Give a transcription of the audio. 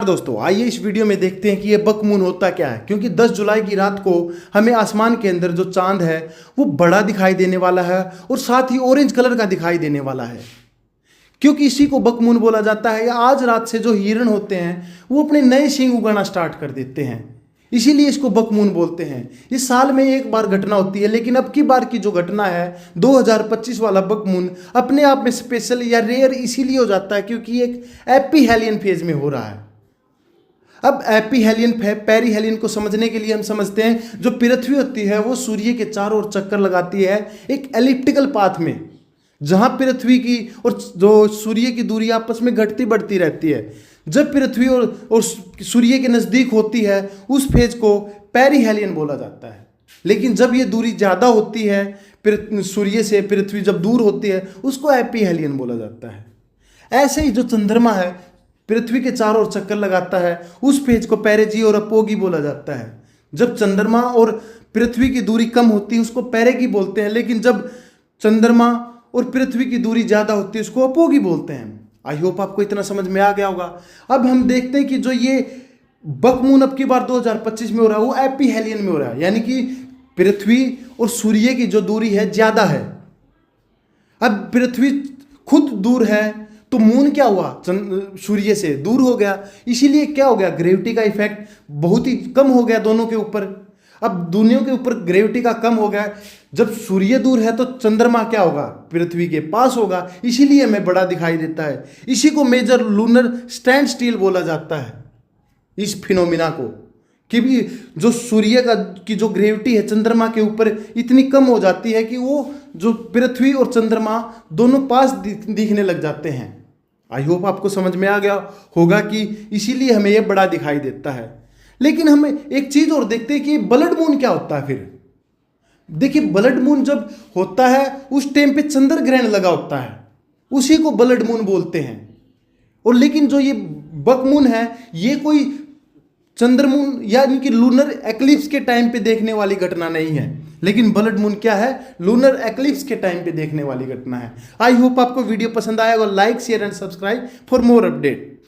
दोस्तों, आइए इस वीडियो में देखते हैं कि ये बक मून होता क्या है। क्योंकि 10 जुलाई की रात को हमें आसमान के अंदर जो चांद है वो बड़ा दिखाई देने वाला है और साथ ही ऑरेंज कलर का दिखाई देने वाला है। क्योंकि इसी को बक मून बोला जाता है। आज रात से जो हिरण होते हैं वो अपने नए सींग उगाना स्टार्ट कर देते हैं, इसीलिए इसको बक मून बोलते हैं। इस साल में एक बार घटना होती है, लेकिन अब की बार की जो घटना है 2025 वाला बक मून अपने आप में स्पेशल या रेयर इसीलिए हो जाता है क्योंकि एक एपीहेलियन फेज में हो रहा है। अब एपीहेलियन पेरीहेलियन को समझने के लिए हम समझते हैं जो पृथ्वी होती है वो सूर्य के चारों ओर चक्कर लगाती है एक एलिप्टिकल पाथ में, जहां पृथ्वी की और जो सूर्य की दूरी आपस में घटती बढ़ती रहती है। जब पृथ्वी और सूर्य के नज़दीक होती है उस फेज को पेरीहेलियन बोला जाता है, लेकिन जब ये दूरी ज़्यादा होती है सूर्य से, पृथ्वी जब दूर होती है उसको एपीहेलियन बोला जाता है। ऐसे ही जो चंद्रमा है पृथ्वी के चारों ओर चक्कर लगाता है उस फेज को पेरेजी और अपोगी बोला जाता है। जब चंद्रमा और पृथ्वी की दूरी कम होती है उसको पेरेगी बोलते हैं, लेकिन जब चंद्रमा और पृथ्वी की दूरी ज़्यादा होती है उसको अपोगी बोलते हैं। आई होप आपको इतना समझ में आ गया होगा। अब हम देखते हैं कि जो ये बक मून अब की बार 2025 में हो रहा है वो एपीहेलियन में हो रहा है, यानी कि पृथ्वी और सूर्य की जो दूरी है ज़्यादा है। अब पृथ्वी खुद दूर है तो मून क्या हुआ, सूर्य से दूर हो गया, इसीलिए क्या हो गया, ग्रेविटी का इफेक्ट बहुत ही कम हो गया दोनों के ऊपर। अब दोनों के ऊपर ग्रेविटी का कम हो गया। जब सूर्य दूर है तो चंद्रमा क्या होगा, पृथ्वी के पास होगा, इसीलिए हमें बड़ा दिखाई देता है। इसी को मेजर लूनर स्टैंड स्टिल बोला जाता है, इस फिनोमिना को, कि भी जो सूर्य का की जो ग्रेविटी है चंद्रमा के ऊपर इतनी कम हो जाती है कि वो जो पृथ्वी और चंद्रमा दोनों पास दिखने लग जाते हैं। आई होप आपको समझ में आ गया होगा कि इसीलिए हमें ये बड़ा दिखाई देता है। लेकिन हम एक चीज और देखते हैं कि ब्लड मून क्या होता है। फिर देखिए, ब्लड मून जब होता है उस टाइम पे चंद्र ग्रहण लगा होता है, उसी को ब्लड मून बोलते हैं। और लेकिन जो ये बक मून है ये कोई चंद्र मून यानी कि लूनर एक्लिप्स के टाइम पे देखने वाली घटना नहीं है, लेकिन ब्लड मून क्या है, लूनर एक्लिप्स के टाइम पे देखने वाली घटना है। आई होप आपको वीडियो पसंद आएगा। Like share and subscribe for more update.